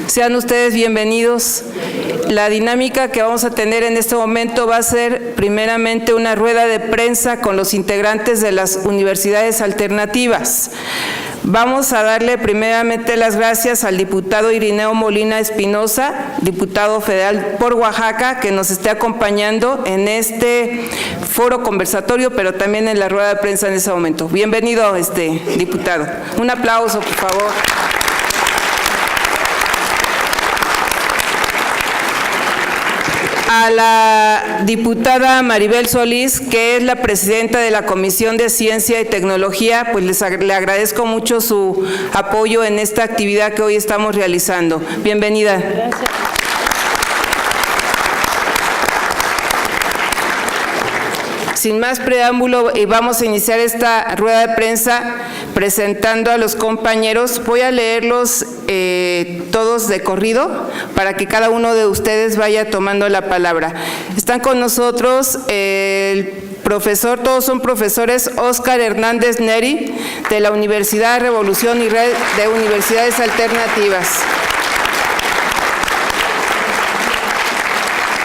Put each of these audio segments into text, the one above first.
Sean ustedes bienvenidos. La dinámica que vamos a tener en este momento va a ser primeramente una rueda de prensa con los integrantes de las universidades alternativas. Vamos a darle primeramente las gracias al diputado Irineo Molina Espinosa, diputado federal por Oaxaca, que nos esté acompañando en este foro conversatorio, pero también en la rueda de prensa en este momento. Bienvenido, diputado. Un aplauso, por favor. A la diputada Maribel Solís, que es la presidenta de la Comisión de Ciencia y Tecnología, pues le agradezco mucho su apoyo en esta actividad que hoy estamos realizando. Bienvenida. Gracias. Sin más preámbulo, vamos a iniciar esta rueda de prensa presentando a los compañeros. Voy a leerlos todos de corrido para que cada uno de ustedes vaya tomando la palabra. Están con nosotros el profesor, todos son profesores, Óscar Hernández Neri, de la Universidad Revolución y Red de Universidades Alternativas.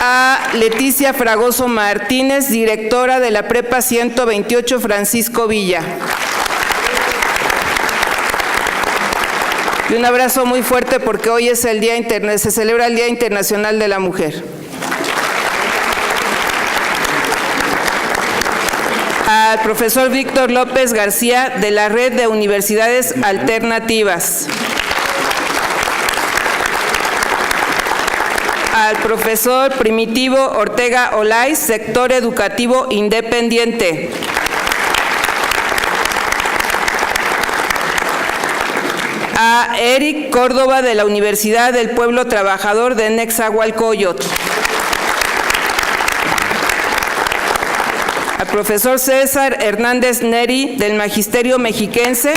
A Leticia Fragoso Martínez, directora de la Prepa 128 Francisco Villa. Y un abrazo muy fuerte porque hoy es el Día se celebra el Día Internacional de la Mujer. Al profesor Víctor López García, de la Red de Universidades Alternativas. Al profesor Primitivo Ortega Olay, sector educativo independiente. A Eric Córdoba, de la Universidad del Pueblo Trabajador de Nezahualcóyotl. Al profesor César Hernández Neri, del Magisterio Mexiquense,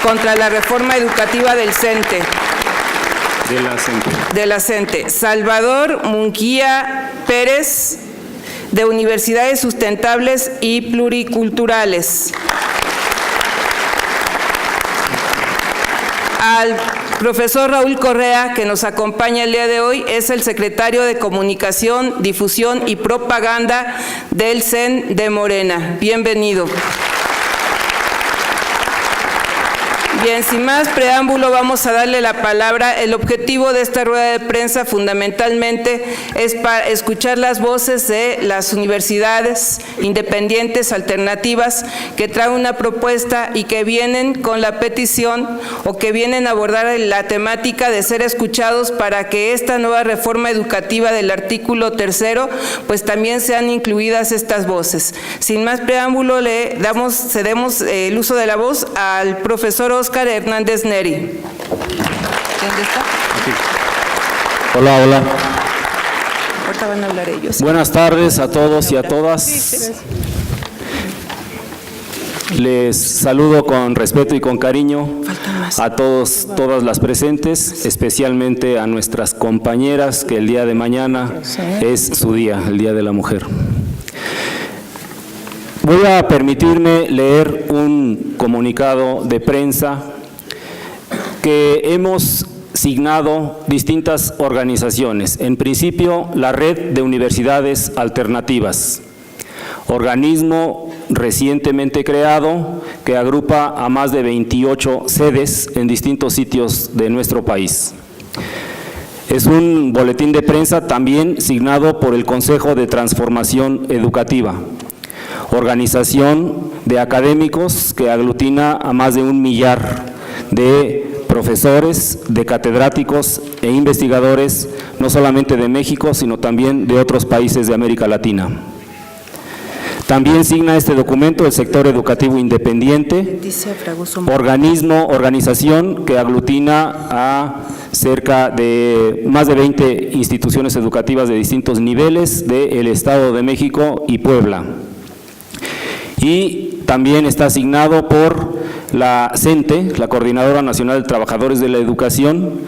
contra la reforma educativa del CENTE. De la CENTE. Salvador Munguía Pérez, de Universidades Sustentables y Pluriculturales. Al profesor Raúl Correa, que nos acompaña el día de hoy, es el secretario de Comunicación, Difusión y Propaganda del CEN de Morena. Bienvenido. Bien, sin más preámbulo, vamos a darle la palabra. El objetivo de esta rueda de prensa fundamentalmente es para escuchar las voces de las universidades independientes, alternativas, que traen una propuesta y que vienen con la petición o que vienen a abordar la temática de ser escuchados para que esta nueva reforma educativa del artículo 3º, pues también sean incluidas estas voces. Sin más preámbulo, cedemos el uso de la voz al profesor Óscar Hernández Neri. ¿Dónde está? Aquí. Hola, hola. Ahorita van a hablar ellos. Buenas tardes a todos y a todas. Les saludo con respeto y con cariño a todas las presentes, especialmente a nuestras compañeras, que el día de mañana es su día, el Día de la Mujer. Voy a permitirme leer un comunicado de prensa que hemos signado distintas organizaciones. En principio, la Red de Universidades Alternativas, organismo recientemente creado que agrupa a más de 28 sedes en distintos sitios de nuestro país. Es un boletín de prensa también signado por el Consejo de Transformación Educativa, organización de académicos que aglutina a más de 1 millar de profesores, de catedráticos e investigadores, no solamente de México, sino también de otros países de América Latina. También signa este documento el sector educativo independiente, organización que aglutina a cerca de más de 20 instituciones educativas de distintos niveles del Estado de México y Puebla. Y también está asignado por la CENTE, la Coordinadora Nacional de Trabajadores de la Educación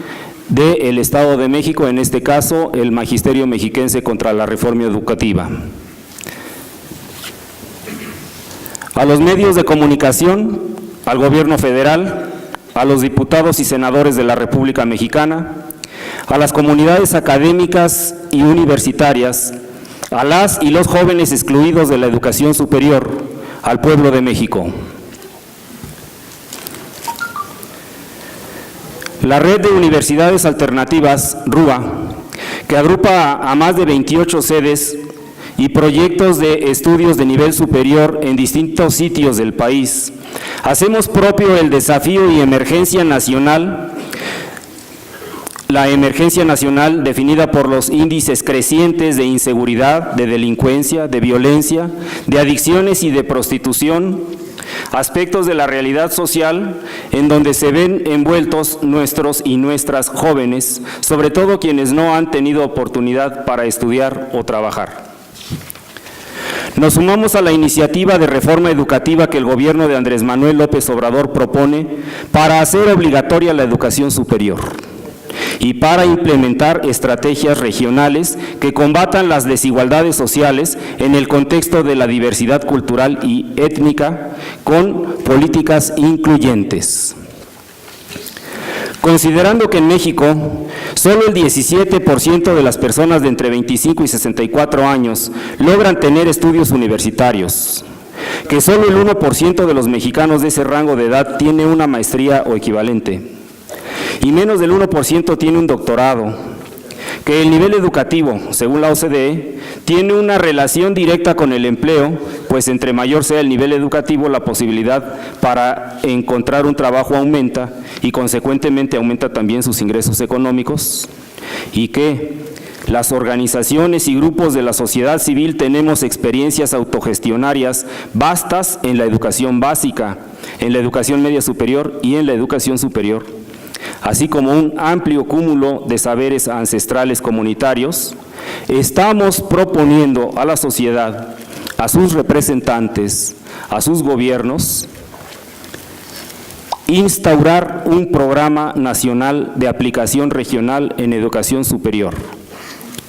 del Estado de México, en este caso el Magisterio Mexiquense contra la Reforma Educativa. A los medios de comunicación, al Gobierno federal, a los diputados y senadores de la República Mexicana a las comunidades académicas y universitarias, a las y los jóvenes excluidos de la educación superior, al pueblo de México. La Red de Universidades Alternativas, RUA, que agrupa a más de 28 sedes y proyectos de estudios de nivel superior en distintos sitios del país, hacemos propio el desafío y emergencia nacional, la emergencia nacional definida por los índices crecientes de inseguridad, de delincuencia, de violencia, de adicciones y de prostitución, aspectos de la realidad social en donde se ven envueltos nuestros y nuestras jóvenes, sobre todo quienes no han tenido oportunidad para estudiar o trabajar. Nos sumamos a la iniciativa de reforma educativa que el gobierno de Andrés Manuel López Obrador propone para hacer obligatoria la educación superior y para implementar estrategias regionales que combatan las desigualdades sociales en el contexto de la diversidad cultural y étnica con políticas incluyentes. Considerando que en México solo el 17% de las personas de entre 25 y 64 años logran tener estudios universitarios, que solo el 1% de los mexicanos de ese rango de edad tiene una maestría o equivalente, y menos del 1% tiene un doctorado, que el nivel educativo, según la OCDE, tiene una relación directa con el empleo, pues entre mayor sea el nivel educativo, la posibilidad para encontrar un trabajo aumenta y consecuentemente aumenta también sus ingresos económicos, y que las organizaciones y grupos de la sociedad civil tenemos experiencias autogestionarias vastas en la educación básica, en la educación media superior y en la educación superior, así como un amplio cúmulo de saberes ancestrales comunitarios. Estamos proponiendo a la sociedad, a sus representantes, a sus gobiernos, instaurar un programa nacional de aplicación regional en educación superior.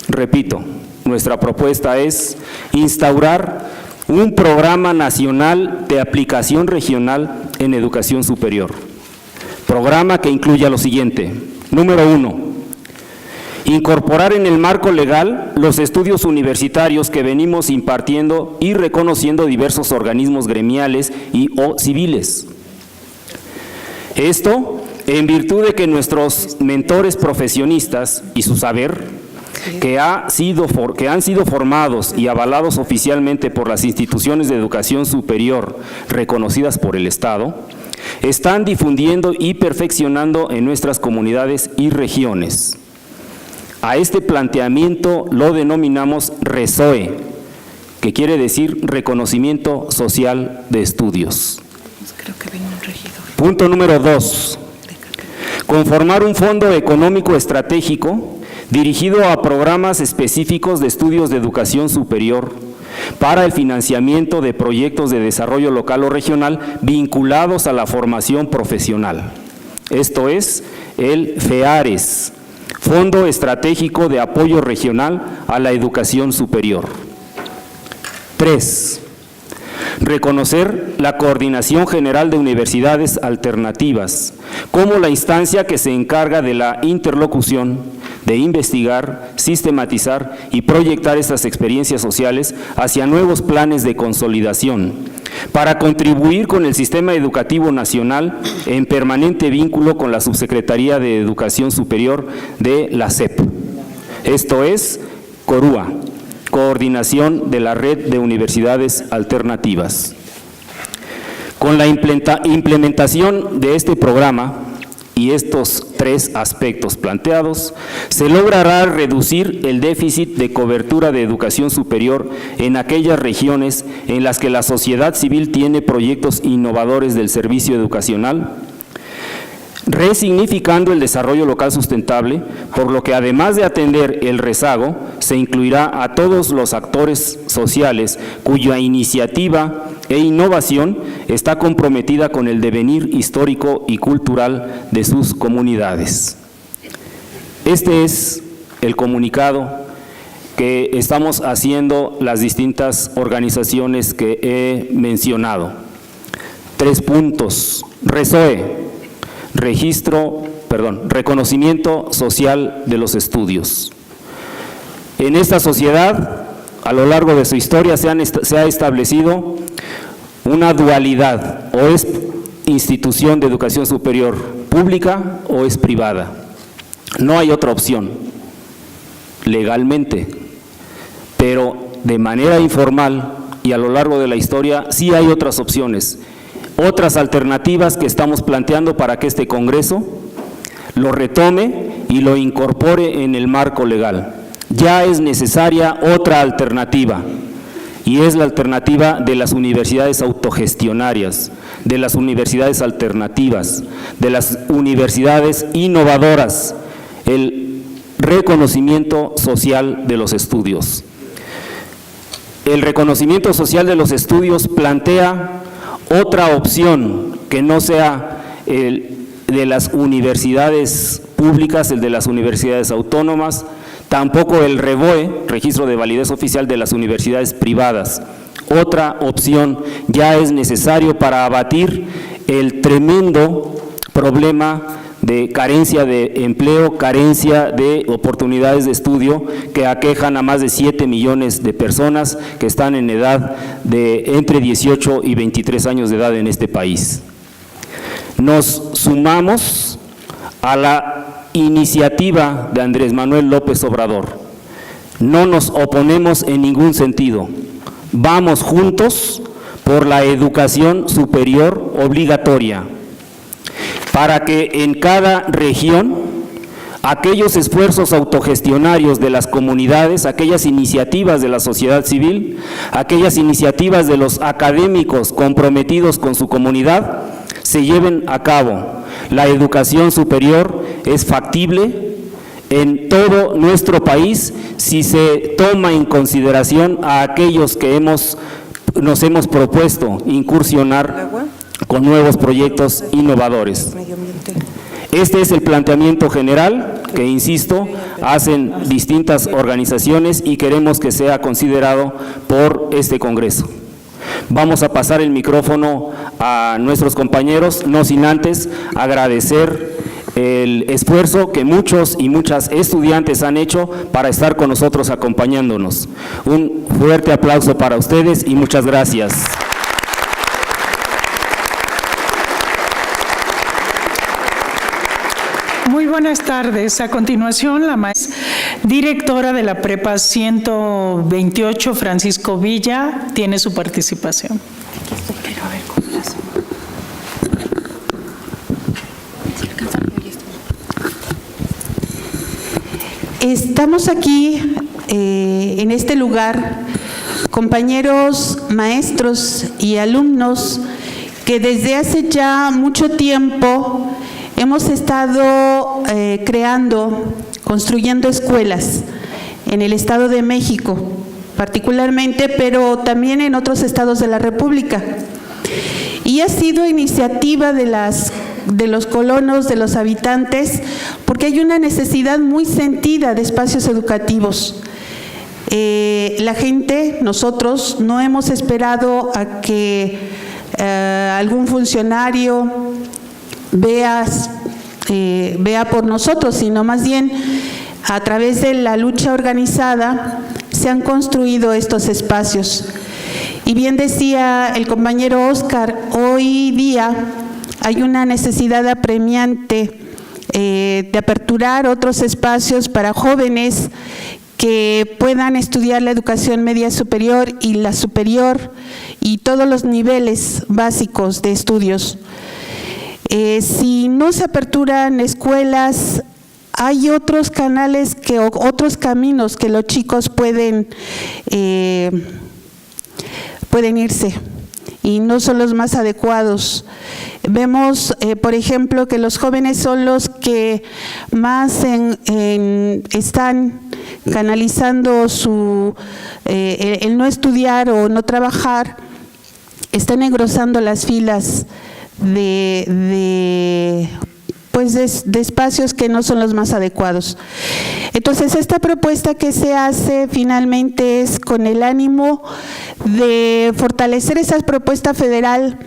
Repito, nuestra propuesta es instaurar un programa nacional de aplicación regional en educación superior. Programa que incluya lo siguiente. Número 1, incorporar en el marco legal los estudios universitarios que venimos impartiendo y reconociendo diversos organismos gremiales y o civiles. Esto en virtud de que nuestros mentores profesionistas y su saber, que han sido formados y avalados oficialmente por las instituciones de educación superior reconocidas por el Estado, están difundiendo y perfeccionando en nuestras comunidades y regiones. A este planteamiento lo denominamos RESOE, que quiere decir Reconocimiento Social de Estudios. Punto número 2. Conformar un fondo económico estratégico dirigido a programas específicos de estudios de educación superior para el financiamiento de proyectos de desarrollo local o regional vinculados a la formación profesional. Esto es el FEARES, Fondo Estratégico de Apoyo Regional a la Educación Superior. 3. Reconocer la Coordinación General de Universidades Alternativas como la instancia que se encarga de la interlocución, de investigar, sistematizar y proyectar estas experiencias sociales hacia nuevos planes de consolidación, para contribuir con el sistema educativo nacional en permanente vínculo con la Subsecretaría de Educación Superior de la SEP. Esto es CORUA, Coordinación de la Red de Universidades Alternativas. Con la implementación de este programa y estos 3 aspectos planteados, se logrará reducir el déficit de cobertura de educación superior en aquellas regiones en las que la sociedad civil tiene proyectos innovadores del servicio educacional, resignificando el desarrollo local sustentable, por lo que además de atender el rezago, se incluirá a todos los actores sociales cuya iniciativa e innovación está comprometida con el devenir histórico y cultural de sus comunidades. Este es el comunicado que estamos haciendo las distintas organizaciones que he mencionado. 3 puntos. RESOE, Registro reconocimiento social de los estudios. En esta sociedad, a lo largo de su historia, se ha establecido una dualidad: o es institución de educación superior pública o es privada. No hay otra opción, legalmente, pero de manera informal y a lo largo de la historia sí hay otras opciones, otras alternativas que estamos planteando para que este Congreso lo retome y lo incorpore en el marco legal. Ya es necesaria otra alternativa, y es la alternativa de las universidades autogestionarias, de las universidades alternativas, de las universidades innovadoras, el reconocimiento social de los estudios. El reconocimiento social de los estudios plantea otra opción que no sea el de las universidades públicas, el de las universidades autónomas, tampoco el REVOE, Registro de Validez Oficial, de las universidades privadas. Otra opción ya es necesario para abatir el tremendo problema de carencia de empleo, carencia de oportunidades de estudio que aquejan a más de 7 millones de personas que están en edad de entre 18 y 23 años de edad en este país. Nos sumamos a la iniciativa de Andrés Manuel López Obrador. No nos oponemos en ningún sentido. Vamos juntos por la educación superior obligatoria, para que en cada región aquellos esfuerzos autogestionarios de las comunidades, aquellas iniciativas de la sociedad civil, aquellas iniciativas de los académicos comprometidos con su comunidad, se lleven a cabo. La educación superior es factible en todo nuestro país si se toma en consideración a aquellos que nos hemos propuesto incursionar con nuevos proyectos innovadores. Este es el planteamiento general que, insisto, hacen distintas organizaciones y queremos que sea considerado por este Congreso. Vamos a pasar el micrófono a nuestros compañeros, no sin antes agradecer el esfuerzo que muchos y muchas estudiantes han hecho para estar con nosotros acompañándonos. Un fuerte aplauso para ustedes y muchas gracias. Muy buenas tardes. A continuación, la maestra directora de la Prepa 128, Francisco Villa, tiene su participación. Estamos aquí en este lugar, compañeros, maestros y alumnos que desde hace ya mucho tiempo hemos estado construyendo escuelas en el Estado de México, particularmente, pero también en otros estados de la República. Y ha sido iniciativa de los colonos, de los habitantes, porque hay una necesidad muy sentida de espacios educativos. La gente, nosotros, no hemos esperado a que algún funcionario vea por nosotros, sino más bien a través de la lucha organizada se han construido estos espacios. Y bien decía el compañero Óscar, hoy día hay una necesidad apremiante de aperturar otros espacios para jóvenes que puedan estudiar la educación media superior y la superior y todos los niveles básicos de estudios. Si no se aperturan escuelas, hay otros canales, otros caminos que los chicos pueden irse y no son los más adecuados. Vemos, por ejemplo, que los jóvenes son los que más están canalizando el no estudiar o no trabajar, están engrosando las filas de espacios que no son los más adecuados. Entonces, esta propuesta que se hace finalmente es con el ánimo de fortalecer esa propuesta federal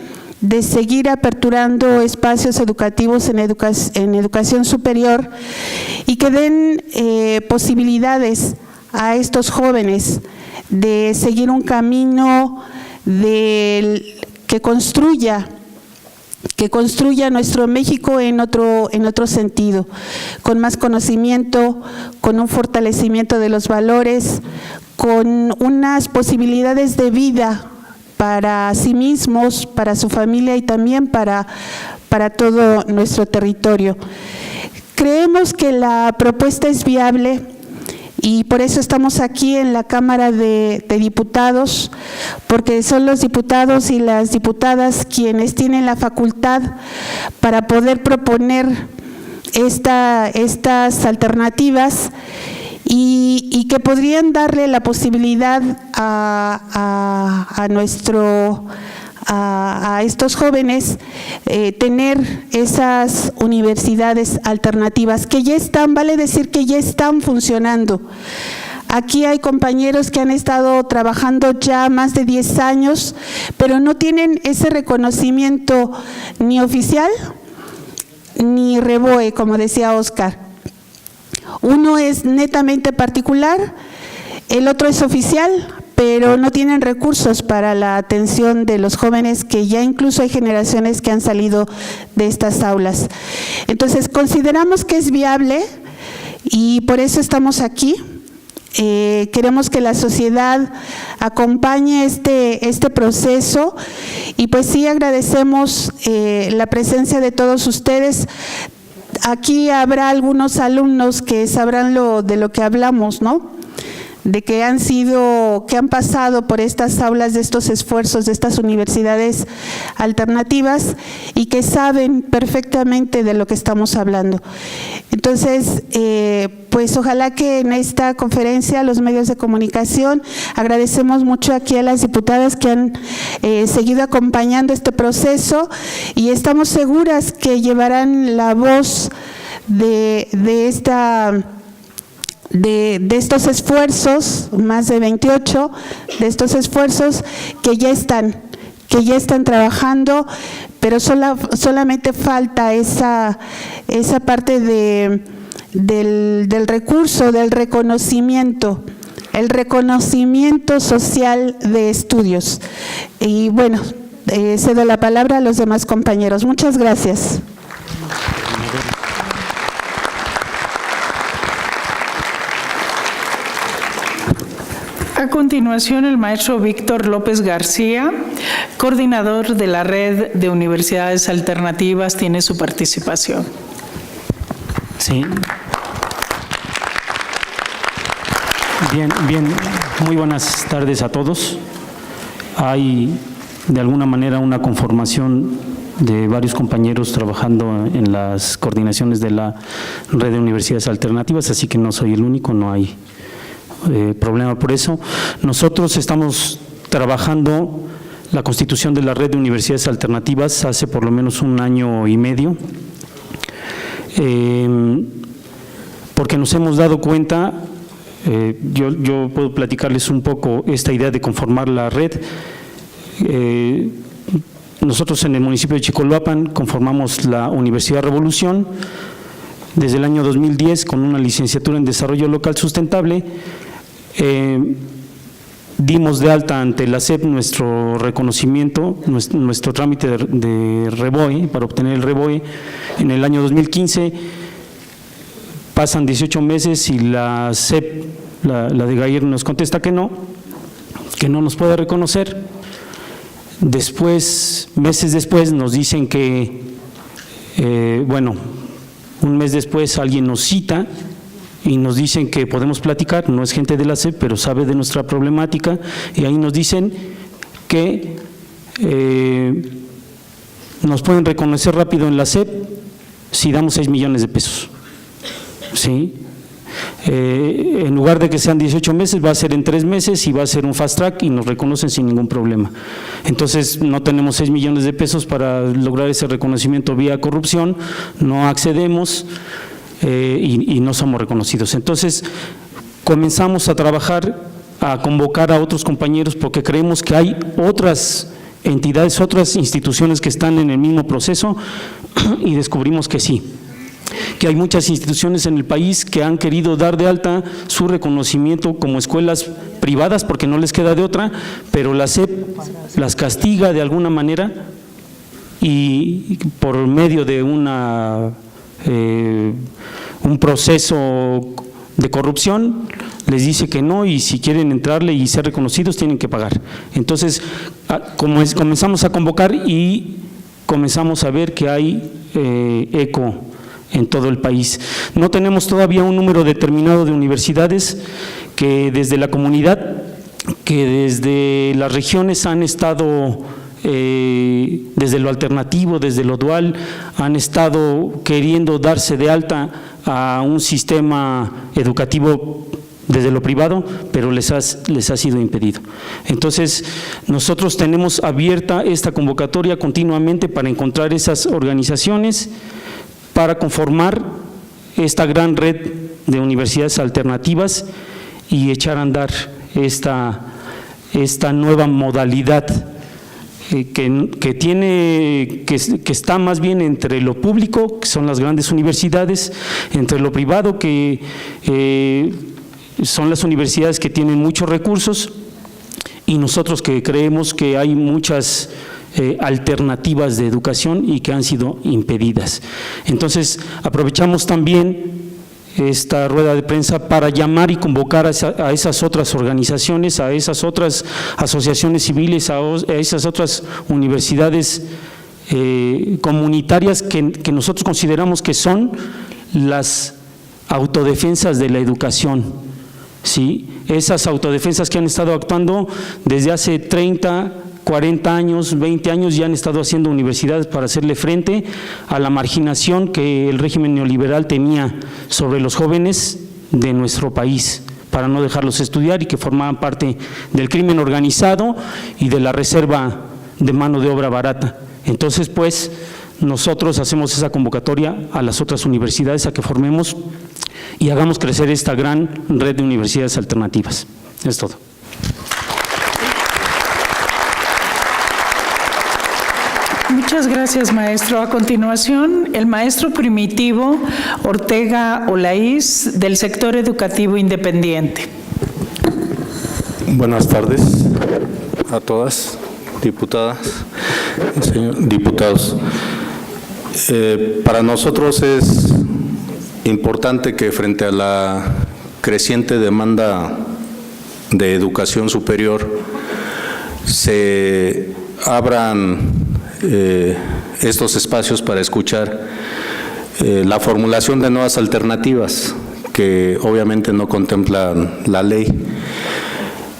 de seguir aperturando espacios educativos en educación superior y que den posibilidades a estos jóvenes de seguir un camino que construya nuestro México en otro sentido, con más conocimiento, con un fortalecimiento de los valores, con unas posibilidades de vida para sí mismos, para su familia y también para todo nuestro territorio. Creemos que la propuesta es viable y por eso estamos aquí en la Cámara de Diputados, porque son los diputados y las diputadas quienes tienen la facultad para poder proponer estas alternativas y que podrían darle la posibilidad a estos jóvenes tener esas universidades alternativas que ya están, vale decir que ya están funcionando. Aquí hay compañeros que han estado trabajando ya más de 10 años, pero no tienen ese reconocimiento ni oficial ni REBOE, como decía Óscar. Uno es netamente particular, el otro es oficial, pero no tienen recursos para la atención de los jóvenes, que ya incluso hay generaciones que han salido de estas aulas. Entonces, consideramos que es viable y por eso estamos aquí. Queremos que la sociedad acompañe este proceso y pues sí agradecemos la presencia de todos ustedes. Aquí habrá algunos alumnos que sabrán de lo que hablamos, ¿no? De que han pasado por estas aulas, de estos esfuerzos, de estas universidades alternativas y que saben perfectamente de lo que estamos hablando. Entonces, pues ojalá que en esta conferencia los medios de comunicación, agradecemos mucho aquí a las diputadas que han seguido acompañando este proceso y estamos seguras que llevarán la voz de estos esfuerzos, más de 28 de estos esfuerzos que ya están trabajando, pero solamente falta esa parte del recurso, del reconocimiento, el reconocimiento social de estudios. Y bueno, cedo la palabra a los demás compañeros. Muchas gracias. A continuación, el maestro Víctor López García, coordinador de la Red de Universidades Alternativas, tiene su participación. Sí. Bien, muy buenas tardes a todos. Hay de alguna manera una conformación de varios compañeros trabajando en las coordinaciones de la Red de Universidades Alternativas, así que no soy el único, no hay problema por eso. Nosotros estamos trabajando la constitución de la Red de Universidades Alternativas hace por lo menos 1 año y medio, porque nos hemos dado cuenta, yo puedo platicarles un poco esta idea de conformar la red. Nosotros en el municipio de Chicolhuapan conformamos la Universidad Revolución desde el año 2010 con una licenciatura en Desarrollo Local Sustentable. Dimos de alta ante la SEP nuestro reconocimiento, nuestro trámite de REBOE, para obtener el REBOE en el año 2015. Pasan 18 meses y la SEP, la de Gayer, nos contesta que no nos puede reconocer. Después, meses después, nos dicen que, un mes después alguien nos cita y nos dicen que podemos platicar, no es gente de la SEP, pero sabe de nuestra problemática, y ahí nos dicen que nos pueden reconocer rápido en la SEP si damos 6 millones de pesos. ¿Sí? En lugar de que sean 18 meses, va a ser en 3 meses y va a ser un fast track y nos reconocen sin ningún problema. Entonces, no tenemos 6 millones de pesos para lograr ese reconocimiento vía corrupción, no accedemos y no somos reconocidos. Entonces, comenzamos a trabajar, a convocar a otros compañeros porque creemos que hay otras entidades, otras instituciones que están en el mismo proceso y descubrimos que sí, que hay muchas instituciones en el país que han querido dar de alta su reconocimiento como escuelas privadas porque no les queda de otra, pero la SEP las castiga de alguna manera y por medio de un proceso de corrupción les dice que no, y si quieren entrarle y ser reconocidos tienen que pagar. Entonces, comenzamos a convocar y comenzamos a ver que hay eco en todo el país. No tenemos todavía un número determinado de universidades que desde la comunidad, que desde las regiones han estado, desde lo alternativo, desde lo dual, han estado queriendo darse de alta a un sistema educativo desde lo privado, pero les ha sido impedido. Entonces, nosotros tenemos abierta esta convocatoria continuamente para encontrar esas organizaciones, para conformar esta gran red de universidades alternativas y echar a andar esta nueva modalidad que está más bien entre lo público, que son las grandes universidades, entre lo privado, que son las universidades que tienen muchos recursos, y nosotros que creemos que hay muchas alternativas de educación y que han sido impedidas. Entonces, aprovechamos también esta rueda de prensa para llamar y convocar a esas otras organizaciones, a esas otras asociaciones civiles, a esas otras universidades comunitarias que nosotros consideramos que son las autodefensas de la educación, ¿sí? Esas autodefensas que han estado actuando desde hace 30, 40 años, 20 años, ya han estado haciendo universidades para hacerle frente a la marginación que el régimen neoliberal tenía sobre los jóvenes de nuestro país, para no dejarlos estudiar y que formaban parte del crimen organizado y de la reserva de mano de obra barata. Entonces, pues, nosotros hacemos esa convocatoria a las otras universidades a que formemos y hagamos crecer esta gran red de universidades alternativas. Es todo. Muchas gracias, maestro. A continuación, el maestro Primitivo Ortega Olaís, del sector educativo independiente. Buenas tardes a todas, diputadas, diputados. Para nosotros es importante que frente a la creciente demanda de educación superior se abran estos espacios para escuchar la formulación de nuevas alternativas que obviamente no contemplan la ley.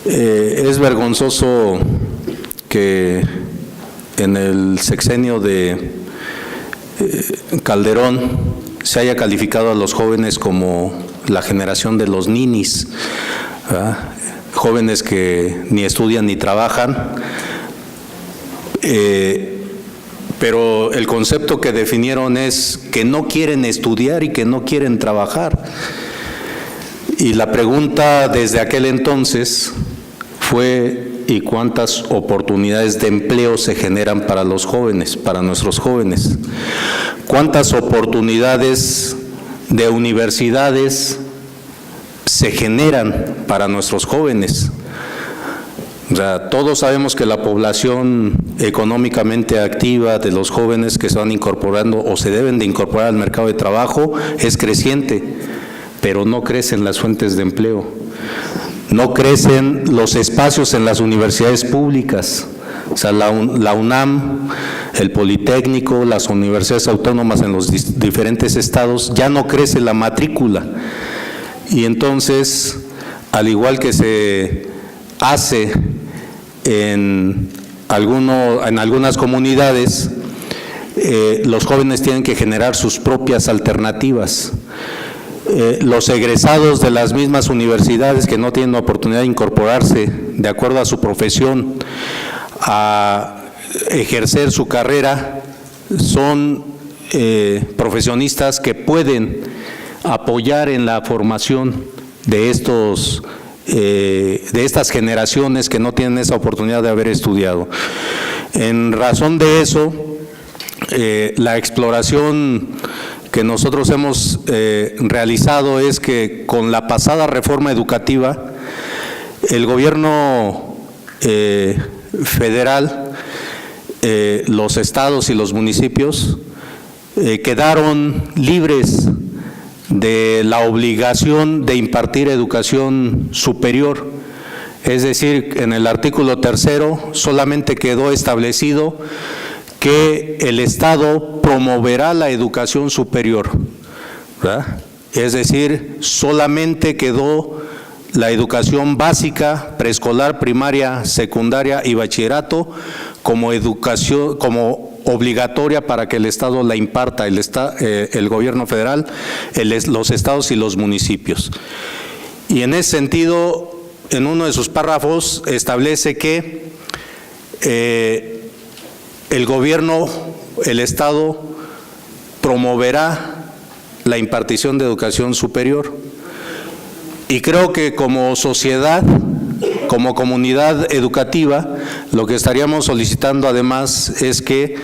Es vergonzoso que en el sexenio de Calderón se haya calificado a los jóvenes como la generación de los ninis, ¿verdad? Jóvenes que ni estudian ni trabajan, pero el concepto que definieron es que no quieren estudiar y que no quieren trabajar. Y la pregunta desde aquel entonces fue: ¿y cuántas oportunidades de empleo se generan para los jóvenes, para nuestros jóvenes? ¿Cuántas oportunidades de universidades se generan para nuestros jóvenes? O sea, todos sabemos que la población económicamente activa de los jóvenes que se van incorporando o se deben de incorporar al mercado de trabajo es creciente, pero no crecen las fuentes de empleo, no crecen los espacios en las universidades públicas. O sea, la UNAM, el Politécnico, las universidades autónomas en los diferentes estados, ya no crece la matrícula. Y entonces, al igual que se hace en algunas comunidades, los jóvenes tienen que generar sus propias alternativas. Los egresados de las mismas universidades que no tienen la oportunidad de incorporarse de acuerdo a su profesión a ejercer su carrera son profesionistas que pueden apoyar en la formación de estas generaciones que no tienen esa oportunidad de haber estudiado. En razón de eso, la exploración que nosotros hemos realizado es que con la pasada reforma educativa, el gobierno federal, los estados y los municipios quedaron libres de la obligación de impartir educación superior. Es decir, en el artículo 3º solamente quedó establecido que el Estado promoverá la educación superior, ¿verdad? Es decir, solamente quedó la educación básica, preescolar, primaria, secundaria y bachillerato como educación, como obligatoria para que el Estado la imparta, el gobierno federal, los estados y los municipios. Y en ese sentido, en uno de sus párrafos establece que el gobierno, el Estado, promoverá la impartición de educación superior. Y creo que como sociedad, como comunidad educativa, lo que estaríamos solicitando además es que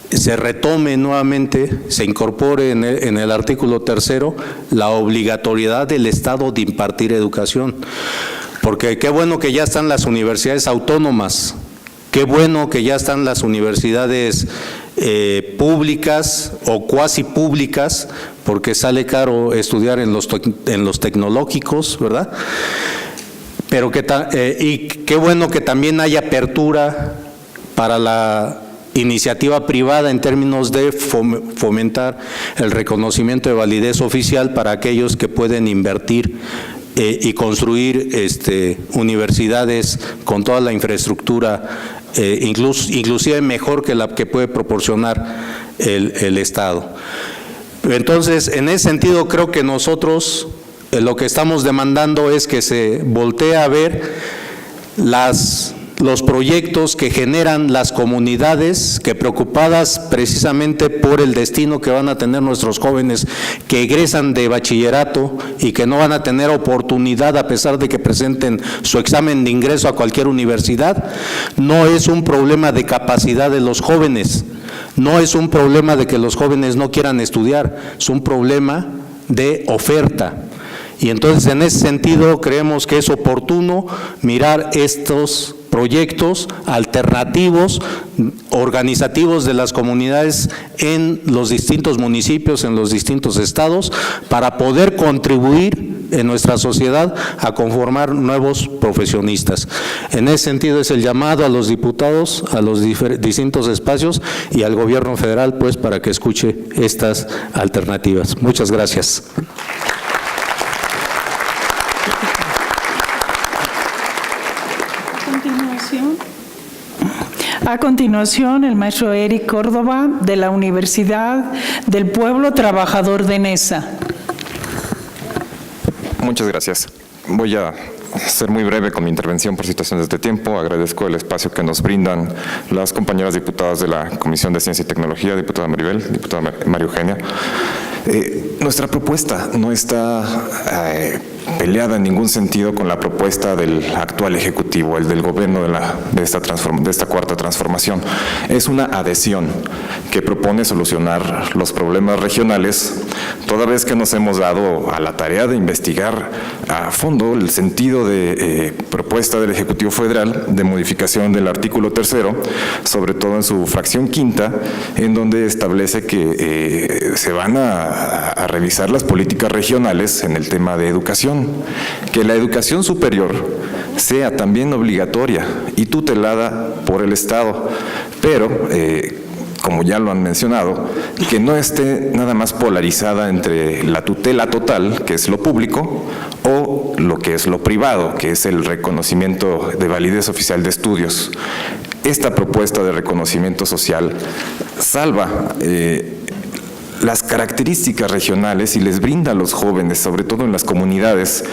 se retome nuevamente, se incorpore en el artículo 3º la obligatoriedad del Estado de impartir educación. Porque qué bueno que ya están las universidades autónomas, qué bueno que ya están las universidades públicas o cuasi públicas, porque sale caro estudiar en los tecnológicos, ¿verdad? Pero y qué bueno que también haya apertura para la iniciativa privada en términos de fomentar el reconocimiento de validez oficial para aquellos que pueden invertir y construir universidades con toda la infraestructura, inclusive mejor que la que puede proporcionar el Estado. Entonces, en ese sentido, creo que nosotros lo que estamos demandando es que se voltee a ver los proyectos que generan las comunidades que, preocupadas precisamente por el destino que van a tener nuestros jóvenes que egresan de bachillerato y que no van a tener oportunidad a pesar de que presenten su examen de ingreso a cualquier universidad, no es un problema de capacidad de los jóvenes, no es un problema de que los jóvenes no quieran estudiar, es un problema de oferta. Y entonces, en ese sentido, creemos que es oportuno mirar estos proyectos alternativos, organizativos de las comunidades en los distintos municipios, en los distintos estados, para poder contribuir en nuestra sociedad a conformar nuevos profesionistas. En ese sentido es el llamado a los diputados, a los distintos espacios y al gobierno federal, pues, para que escuche estas alternativas. Muchas gracias. A continuación, el maestro Eric Córdoba, de la Universidad del Pueblo Trabajador de Neza. Muchas gracias. Voy a ser muy breve con mi intervención por situaciones de tiempo. Agradezco el espacio que nos brindan las compañeras diputadas de la Comisión de Ciencia y Tecnología, diputada Maribel, diputada María Eugenia. Nuestra propuesta no está peleada en ningún sentido con la propuesta del actual Ejecutivo, el del gobierno de esta cuarta transformación. Es una adhesión que propone solucionar los problemas regionales, toda vez que nos hemos dado a la tarea de investigar a fondo el sentido de propuesta del Ejecutivo Federal de modificación del artículo 3º, sobre todo en su fracción quinta, en donde establece que se van a revisar las políticas regionales en el tema de educación, que la educación superior sea también obligatoria y tutelada por el Estado, pero como ya lo han mencionado, que no esté nada más polarizada entre la tutela total, que es lo público, o lo que es lo privado, que es el reconocimiento de validez oficial de estudios. Esta propuesta de reconocimiento social salva las características regionales y les brinda a los jóvenes, sobre todo en las comunidades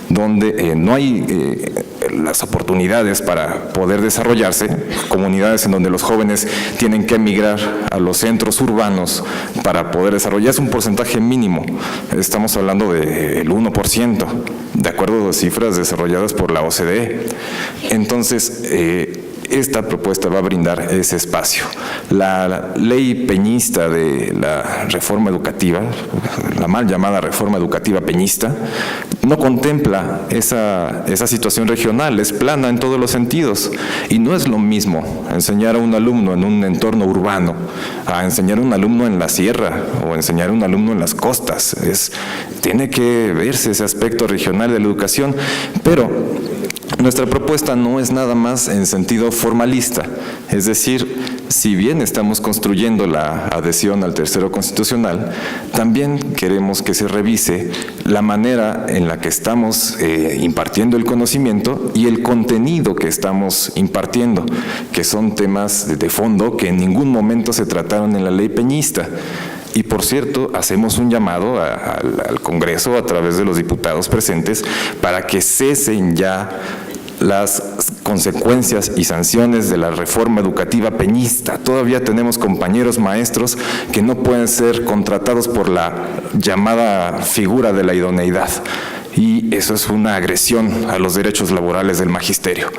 donde no hay las oportunidades para poder desarrollarse, comunidades en donde los jóvenes tienen que emigrar a los centros urbanos para poder desarrollarse, un porcentaje mínimo. Estamos hablando del 1%, de acuerdo a las cifras desarrolladas por la OCDE. Entonces, esta propuesta va a brindar ese espacio. La ley peñista de la reforma educativa, la mal llamada reforma educativa peñista, no contempla esa situación regional, es plana en todos los sentidos. Y no es lo mismo enseñar a un alumno en un entorno urbano a enseñar a un alumno en la sierra o enseñar a un alumno en las costas. Tiene que verse ese aspecto regional de la educación, pero nuestra propuesta no es nada más en sentido formalista, es decir, si bien estamos construyendo la adhesión al tercero constitucional, también queremos que se revise la manera en la que estamos impartiendo el conocimiento y el contenido que estamos impartiendo, que son temas de fondo que en ningún momento se trataron en la ley peñista. Y por cierto, hacemos un llamado al Congreso a través de los diputados presentes para que cesen ya las consecuencias y sanciones de la reforma educativa peñista. Todavía tenemos compañeros maestros que no pueden ser contratados por la llamada figura de la idoneidad. Y eso es una agresión a los derechos laborales del magisterio.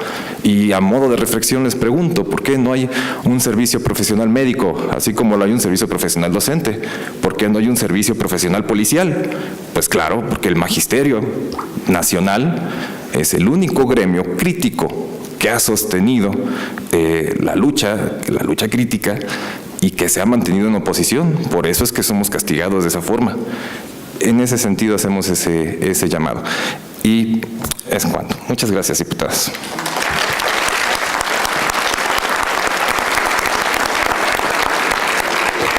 Y a modo de reflexión les pregunto, ¿por qué no hay un servicio profesional médico, así como lo hay un servicio profesional docente? ¿Por qué no hay un servicio profesional policial? Pues claro, porque el magisterio nacional es el único gremio crítico que ha sostenido la lucha crítica y que se ha mantenido en oposición. Por eso es que somos castigados de esa forma. En ese sentido hacemos ese llamado. Y es cuanto. Muchas gracias, diputadas.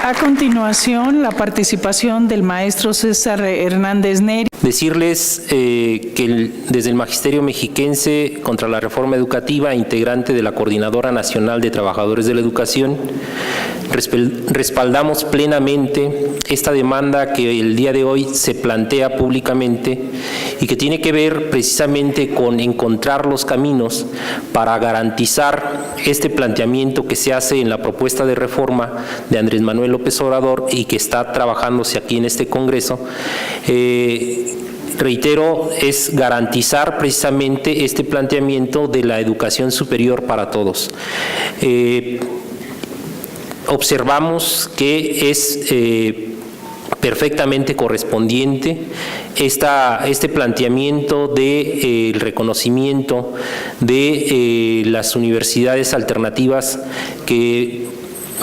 A continuación, la participación del maestro César Hernández Neri. Decirles que desde el Magisterio Mexiquense contra la Reforma Educativa, integrante de la Coordinadora Nacional de Trabajadores de la Educación, respaldamos plenamente esta demanda que el día de hoy se plantea públicamente y que tiene que ver precisamente con encontrar los caminos para garantizar este planteamiento que se hace en la propuesta de reforma de Andrés Manuel López Obrador y que está trabajándose aquí en este Congreso. Reitero, es garantizar precisamente este planteamiento de la educación superior para todos. Observamos que es perfectamente correspondiente este planteamiento de el reconocimiento de las universidades alternativas que,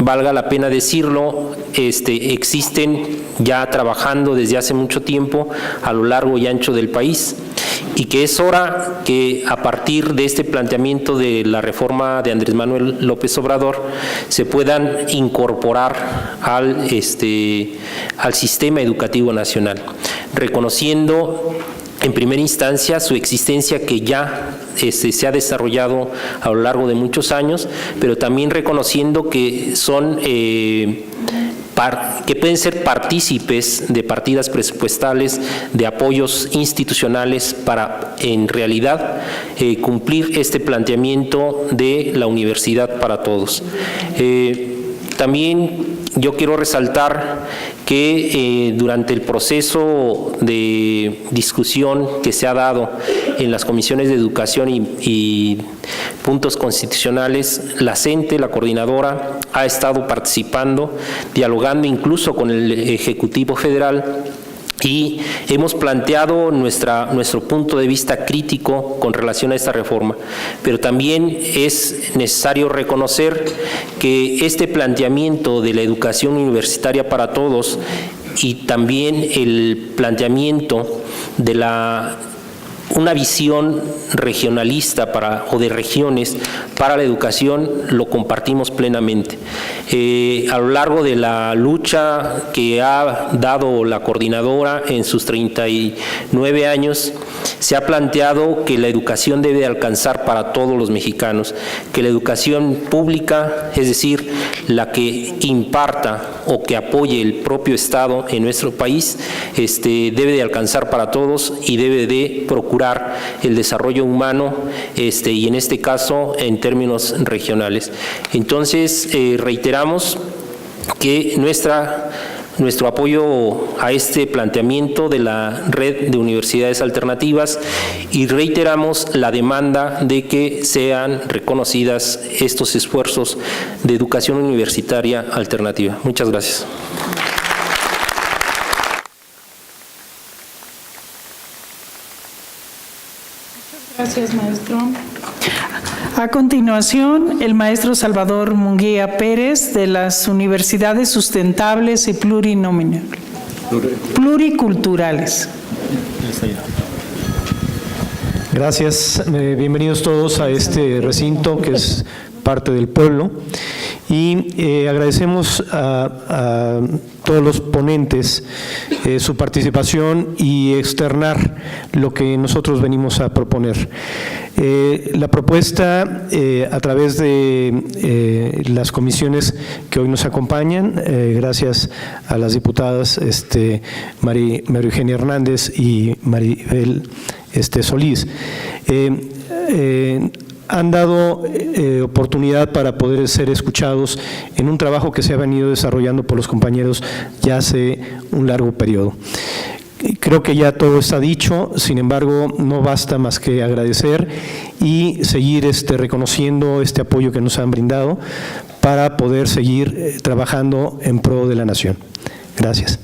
valga la pena decirlo, existen ya trabajando desde hace mucho tiempo a lo largo y ancho del país, y que es hora que a partir de este planteamiento de la reforma de Andrés Manuel López Obrador se puedan incorporar al sistema educativo nacional, reconociendo en primera instancia su existencia que ya se ha desarrollado a lo largo de muchos años, pero también reconociendo que son que pueden ser partícipes de partidas presupuestales, de apoyos institucionales para, en realidad, cumplir este planteamiento de la universidad para todos. También yo quiero resaltar que durante el proceso de discusión que se ha dado en las comisiones de educación y puntos constitucionales, la CENTE, la coordinadora, ha estado participando, dialogando incluso con el Ejecutivo Federal, y hemos planteado nuestro punto de vista crítico con relación a esta reforma. Pero también es necesario reconocer que este planteamiento de la educación universitaria para todos y también el planteamiento de una visión regionalista o de regiones para la educación lo compartimos plenamente. A lo largo de la lucha que ha dado la coordinadora en sus 39 años, se ha planteado que la educación debe alcanzar para todos los mexicanos, que la educación pública, es decir, la que imparta o que apoye el propio Estado en nuestro país, debe de alcanzar para todos y debe de procurar el desarrollo humano y en este caso en términos regionales. Entonces reiteramos que nuestra nuestro apoyo a este planteamiento de la red de universidades alternativas y reiteramos la demanda de que sean reconocidas estos esfuerzos de educación universitaria alternativa. Muchas gracias. Gracias, maestro. A continuación, el maestro Salvador Munguía Pérez, de las Universidades Sustentables y Pluriculturales. Gracias. Bienvenidos todos a este recinto que es parte del pueblo. Y agradecemos a todos los ponentes su participación y externar lo que nosotros venimos a proponer. La propuesta a través de las comisiones que hoy nos acompañan, gracias a las diputadas María Eugenia Hernández y Maribel Solís, han dado oportunidad para poder ser escuchados en un trabajo que se ha venido desarrollando por los compañeros ya hace un largo periodo. Creo que ya todo está dicho, sin embargo, no basta más que agradecer y seguir reconociendo este apoyo que nos han brindado para poder seguir trabajando en pro de la nación. Gracias.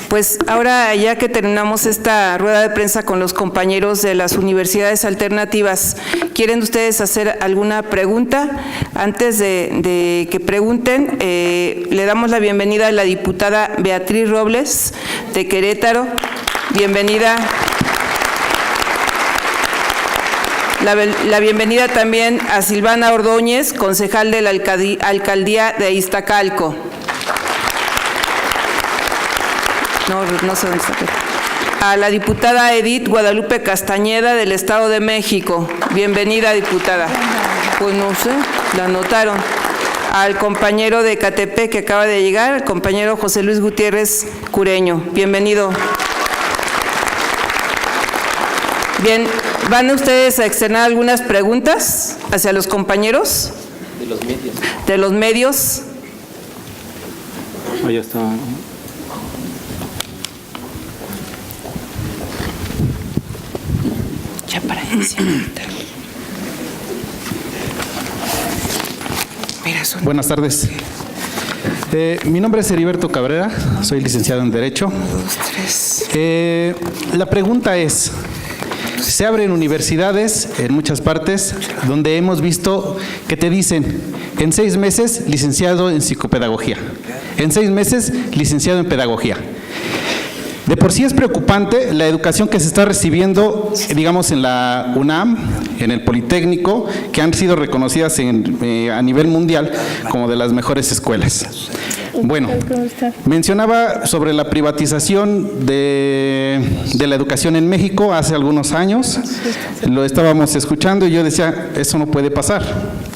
Pues ahora, ya que terminamos esta rueda de prensa con los compañeros de las universidades alternativas, ¿quieren ustedes hacer alguna pregunta? Antes de que pregunten, le damos la bienvenida a la diputada Beatriz Robles, de Querétaro. Bienvenida. La bienvenida también a Silvana Ordóñez, concejal de la Alcaldía de Iztacalco. No sé dónde está. A la diputada Edith Guadalupe Castañeda, del Estado de México. Bienvenida, diputada. Pues no sé, la anotaron. Al compañero de Ecatepec que acaba de llegar, el compañero José Luis Gutiérrez Cureño. Bienvenido. Bien, ¿van ustedes a externar algunas preguntas hacia los compañeros? De los medios. De los medios. Ahí está. Ya para iniciar. Buenas tardes. Mi nombre es Heriberto Cabrera, soy licenciado en Derecho. La pregunta es, se abren universidades en muchas partes donde hemos visto que te dicen, en 6 meses licenciado en psicopedagogía, en 6 meses licenciado en pedagogía. De por sí es preocupante la educación que se está recibiendo, digamos, en la UNAM, en el Politécnico, que han sido reconocidas a nivel mundial como de las mejores escuelas. Bueno, mencionaba sobre la privatización de la educación en México hace algunos años, lo estábamos escuchando y yo decía, eso no puede pasar.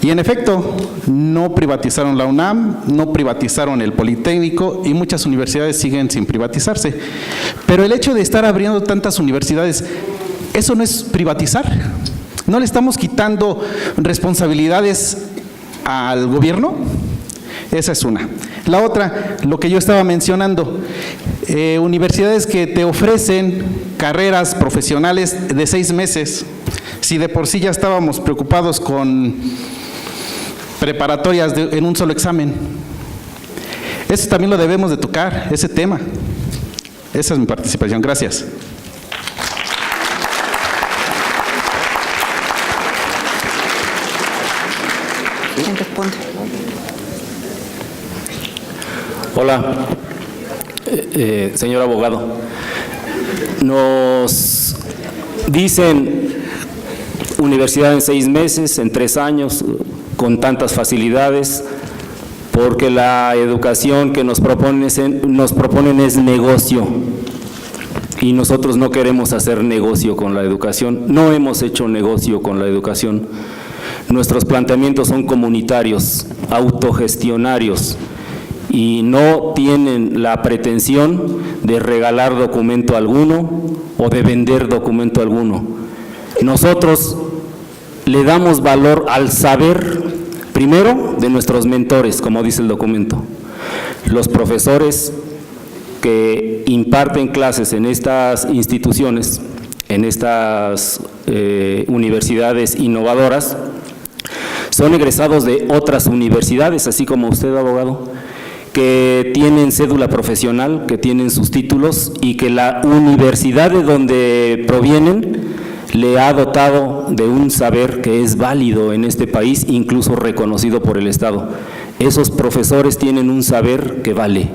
Y en efecto, no privatizaron la UNAM, no privatizaron el Politécnico y muchas universidades siguen sin privatizarse. Pero el hecho de estar abriendo tantas universidades, ¿eso no es privatizar? ¿No le estamos quitando responsabilidades al gobierno? Esa es una. La otra, lo que yo estaba mencionando, universidades que te ofrecen carreras profesionales de 6 meses. Si de por sí ya estábamos preocupados con preparatorias en un solo examen. Eso también lo debemos de tocar, ese tema. Esa es mi participación. Gracias. ¿Quién responde? Hola, señor abogado. Nos dicen universidad en 6 meses, en 3 años, con tantas facilidades, porque la educación que nos proponen es negocio. Y nosotros no queremos hacer negocio con la educación, no hemos hecho negocio con la educación. Nuestros planteamientos son comunitarios, autogestionarios, y no tienen la pretensión de regalar documento alguno o de vender documento alguno. Nosotros le damos valor al saber, primero, de nuestros mentores, como dice el documento. Los profesores que imparten clases en estas instituciones, en estas universidades innovadoras, son egresados de otras universidades, así como usted, abogado, que tienen cédula profesional, que tienen sus títulos y que la universidad de donde provienen le ha dotado de un saber que es válido en este país, incluso reconocido por el Estado. Esos profesores tienen un saber que vale.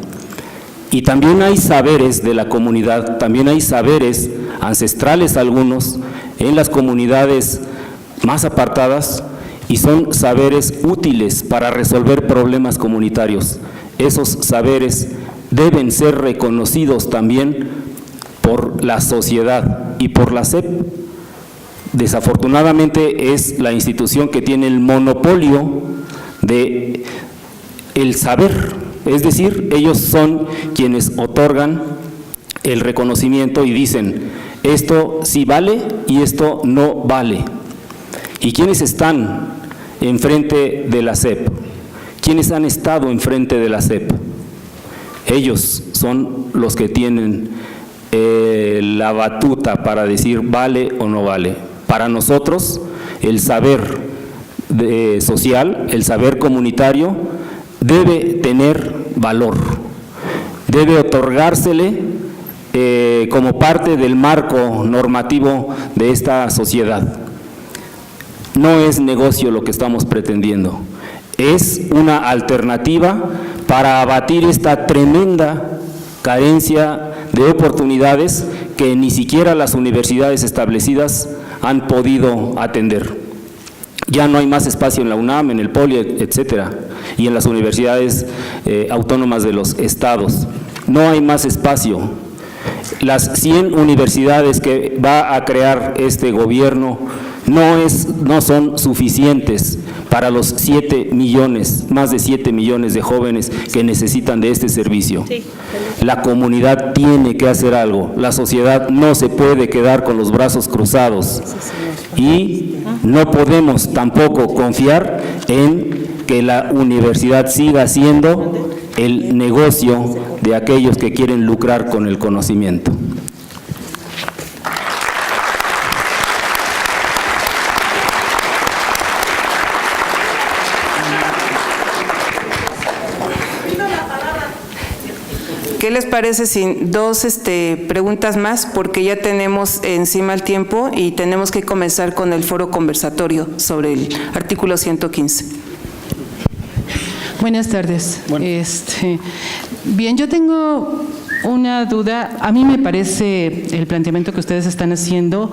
Y también hay saberes de la comunidad, también hay saberes ancestrales algunos en las comunidades más apartadas y son saberes útiles para resolver problemas comunitarios. Esos saberes deben ser reconocidos también por la sociedad y por la SEP. Desafortunadamente es la institución que tiene el monopolio de el saber, es decir, ellos son quienes otorgan el reconocimiento y dicen, esto sí vale y esto no vale. ¿Y quiénes están enfrente de la SEP? ¿Quiénes han estado enfrente de la SEP? Ellos son los que tienen la batuta para decir vale o no vale. Para nosotros, el saber social, el saber comunitario, debe tener valor, debe otorgársele como parte del marco normativo de esta sociedad. No es negocio lo que estamos pretendiendo, es una alternativa para abatir esta tremenda carencia de oportunidades que ni siquiera las universidades establecidas han podido atender. Ya no hay más espacio en la UNAM, en el Poli, etcétera, y en las universidades autónomas de los estados. No hay más espacio. Las 100 universidades que va a crear este gobierno no son suficientes para los 7 millones, más de 7 millones de jóvenes que necesitan de este servicio. La comunidad tiene que hacer algo, la sociedad no se puede quedar con los brazos cruzados y no podemos tampoco confiar en que la universidad siga siendo el negocio de aquellos que quieren lucrar con el conocimiento. ¿Qué les parece si dos preguntas más? Porque ya tenemos encima el tiempo y tenemos que comenzar con el foro conversatorio sobre el artículo 115. Buenas tardes. Bien, yo tengo una duda. A mí me parece el planteamiento que ustedes están haciendo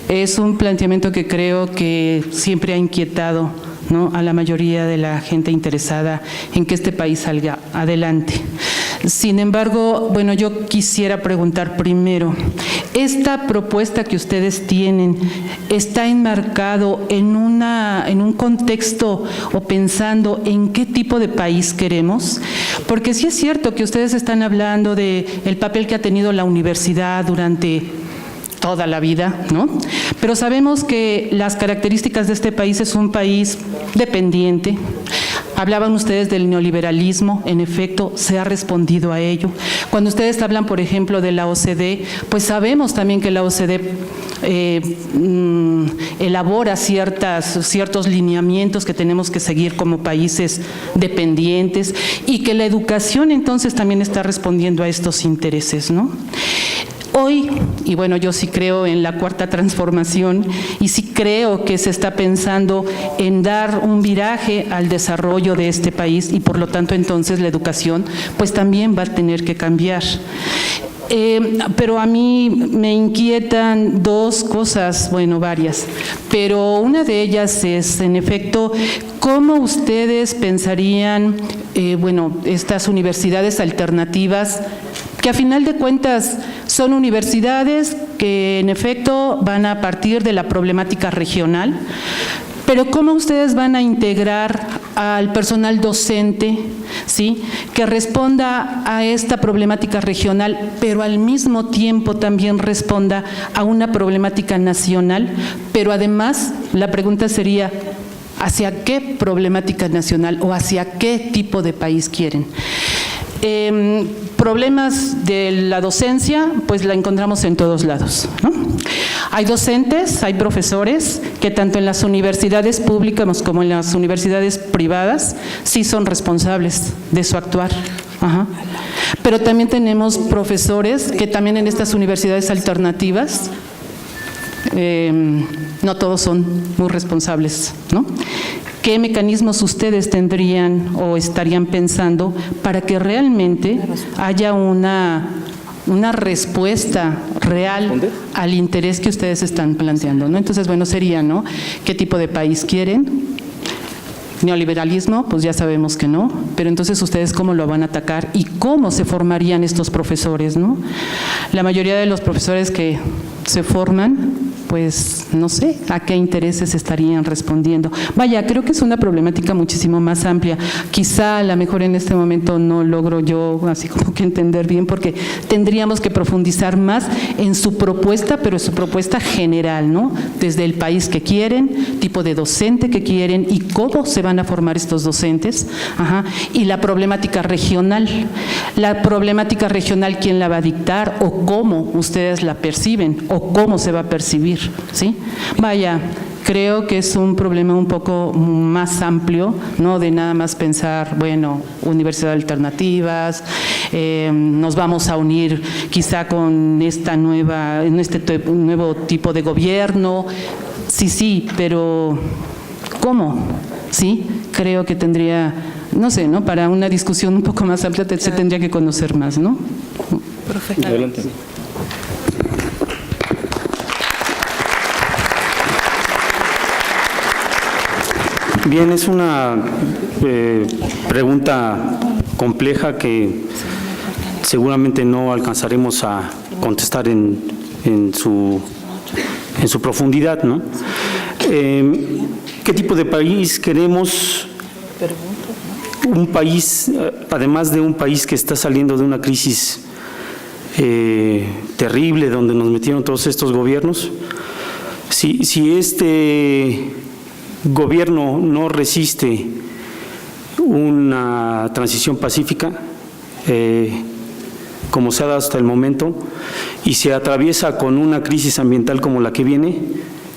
es un planteamiento que creo que siempre ha inquietado, ¿no?, a la mayoría de la gente interesada en que este país salga adelante. Sin embargo, bueno, yo quisiera preguntar primero, ¿esta propuesta que ustedes tienen está enmarcado en un contexto o pensando en qué tipo de país queremos? Porque sí es cierto que ustedes están hablando de el papel que ha tenido la universidad durante toda la vida, ¿no? Pero sabemos que las características de este país es un país dependiente. Hablaban ustedes del neoliberalismo, en efecto, se ha respondido a ello. Cuando ustedes hablan, por ejemplo, de la OCDE, pues sabemos también que la OCDE elabora ciertos lineamientos que tenemos que seguir como países dependientes y que la educación entonces también está respondiendo a estos intereses, ¿no? Hoy, y bueno, yo sí creo en la cuarta transformación y sí creo que se está pensando en dar un viraje al desarrollo de este país y por lo tanto entonces la educación pues también va a tener que cambiar. Pero a mí me inquietan dos cosas, bueno, varias, pero una de ellas es, en efecto, ¿cómo ustedes pensarían, estas universidades alternativas, que a final de cuentas son universidades que en efecto van a partir de la problemática regional, Pero ¿cómo ustedes van a integrar al personal docente, ¿sí?, que responda a esta problemática regional, pero al mismo tiempo también responda a una problemática nacional? Pero además, la pregunta sería, ¿hacia qué problemática nacional o hacia qué tipo de país quieren? Problemas de la docencia, pues la encontramos en todos lados, ¿no? Hay docentes, hay profesores que tanto en las universidades públicas como en las universidades privadas sí son responsables de su actuar. Ajá. Pero también tenemos profesores que también en estas universidades alternativas, no todos son muy responsables, ¿no? ¿Qué mecanismos ustedes tendrían o estarían pensando para que realmente haya una respuesta real al interés que ustedes están planteando, ¿no? Entonces, bueno, sería, ¿no?, ¿qué tipo de país quieren? Neoliberalismo, pues ya sabemos que no, pero entonces ustedes cómo lo van a atacar y cómo se formarían estos profesores, ¿no? La mayoría de los profesores que se forman, pues no sé a qué intereses estarían respondiendo. Vaya, creo que es una problemática muchísimo más amplia. Quizá a lo mejor en este momento no logro yo así como que entender bien, porque tendríamos que profundizar más en su propuesta, pero en su propuesta general, ¿no? Desde el país que quieren, tipo de docente que quieren y cómo se van a formar estos docentes. Ajá. Y la problemática regional. La problemática regional, ¿quién la va a dictar o cómo ustedes la perciben o cómo se va a percibir? ¿Sí? Vaya, creo que es un problema un poco más amplio, no de nada más pensar, bueno, universidades alternativas, nos vamos a unir quizá con esta nuevo tipo de gobierno. Sí, pero ¿cómo? Sí, creo que tendría, no sé, ¿no?, para una discusión un poco más amplia se tendría que conocer más, ¿no? Perfecto. Adelante. Bien, es una pregunta compleja que seguramente no alcanzaremos a contestar en su profundidad, ¿no? ¿Qué tipo de país queremos? Un país, además de un país que está saliendo de una crisis terrible donde nos metieron todos estos gobiernos. Si este gobierno no resiste una transición pacífica, como se ha dado hasta el momento, y se atraviesa con una crisis ambiental como la que viene,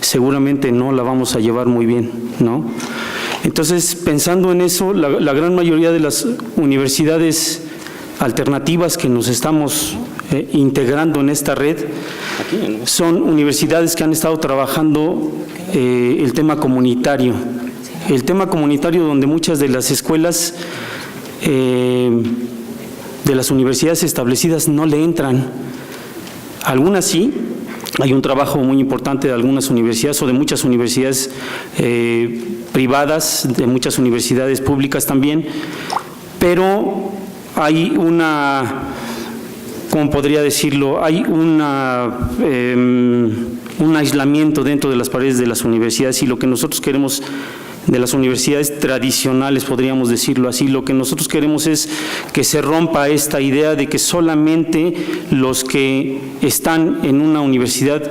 seguramente no la vamos a llevar muy bien, ¿no? Entonces, pensando en eso, la gran mayoría de las universidades alternativas que nos estamos integrando en esta red son universidades que han estado trabajando el tema comunitario. El tema comunitario donde muchas de las escuelas de las universidades establecidas no le entran. Algunas sí, hay un trabajo muy importante de algunas universidades o de muchas universidades privadas, de muchas universidades públicas también, pero hay una, ¿cómo podría decirlo? Hay un aislamiento dentro de las paredes de las universidades, y lo que nosotros queremos de las universidades tradicionales, podríamos decirlo así, lo que nosotros queremos es que se rompa esta idea de que solamente los que están en una universidad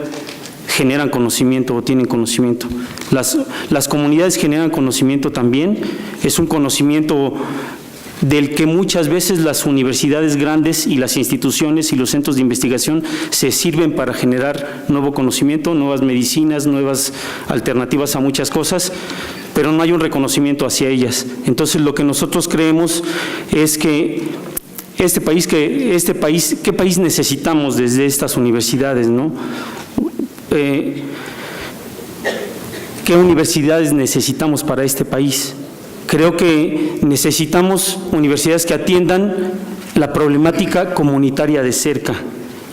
generan conocimiento o tienen conocimiento. Las comunidades generan conocimiento también, es un conocimiento del que muchas veces las universidades grandes y las instituciones y los centros de investigación se sirven para generar nuevo conocimiento, nuevas medicinas, nuevas alternativas a muchas cosas, pero no hay un reconocimiento hacia ellas. Entonces, lo que nosotros creemos es que ¿qué país necesitamos desde estas universidades, no? ¿Qué universidades necesitamos para este país? Creo que necesitamos universidades que atiendan la problemática comunitaria de cerca,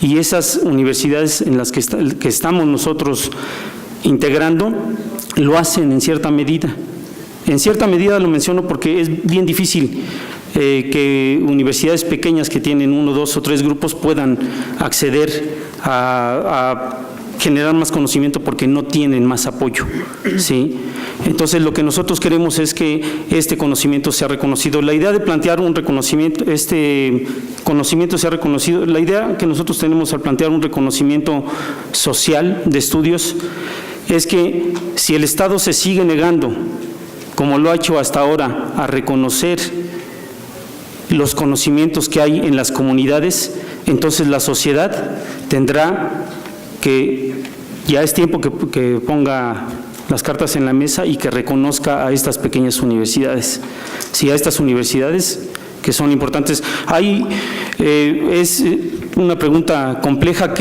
y esas universidades en las que estamos nosotros integrando lo hacen en cierta medida. En cierta medida lo menciono porque es bien difícil que universidades pequeñas que tienen 1, 2 o 3 grupos puedan acceder a generar más conocimiento porque no tienen más apoyo, ¿sí? Entonces, lo que nosotros queremos es que este conocimiento sea reconocido. La idea de plantear un reconocimiento, este conocimiento sea reconocido, la idea que nosotros tenemos al plantear un reconocimiento social de estudios es que si el Estado se sigue negando, como lo ha hecho hasta ahora, a reconocer los conocimientos que hay en las comunidades, entonces la sociedad tendrá que, ya es tiempo que ponga las cartas en la mesa y que reconozca a estas pequeñas universidades, sí, a estas universidades que son importantes. Es una pregunta compleja,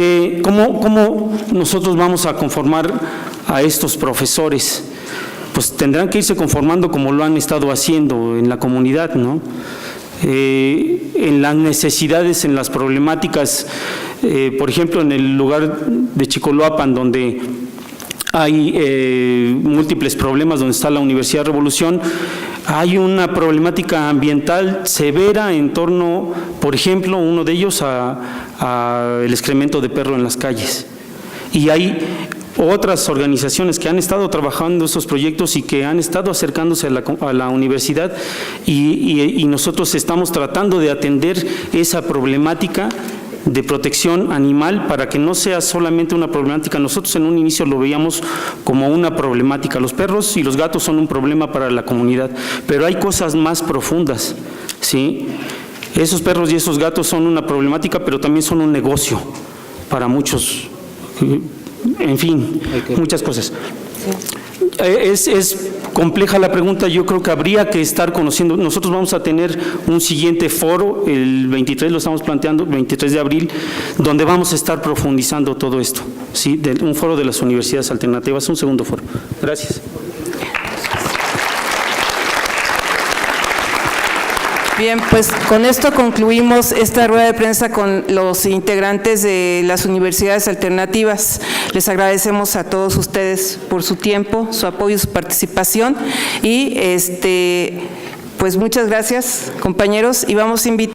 ¿cómo nosotros vamos a conformar a estos profesores? Pues tendrán que irse conformando como lo han estado haciendo en la comunidad, ¿no? En las necesidades, en las problemáticas, por ejemplo, en el lugar de Chicoloapan, donde hay múltiples problemas, donde está la Universidad Revolución, hay una problemática ambiental severa en torno, por ejemplo, uno de ellos a el excremento de perro en las calles. Y hay otras organizaciones que han estado trabajando esos proyectos y que han estado acercándose a la universidad y nosotros estamos tratando de atender esa problemática de protección animal para que no sea solamente una problemática. Nosotros en un inicio lo veíamos como una problemática. Los perros y los gatos son un problema para la comunidad, pero hay cosas más profundas, ¿sí? Esos perros y esos gatos son una problemática, pero también son un negocio para muchos. En fin, muchas cosas. Es compleja la pregunta, yo creo que habría que estar conociendo. Nosotros vamos a tener un siguiente foro, el 23, lo estamos planteando, 23 de abril, donde vamos a estar profundizando todo esto, ¿sí? Un foro de las universidades alternativas, un segundo foro. Gracias. Bien, pues con esto concluimos esta rueda de prensa con los integrantes de las universidades alternativas. Les agradecemos a todos ustedes por su tiempo, su apoyo y su participación y pues muchas gracias, compañeros, y vamos a invitar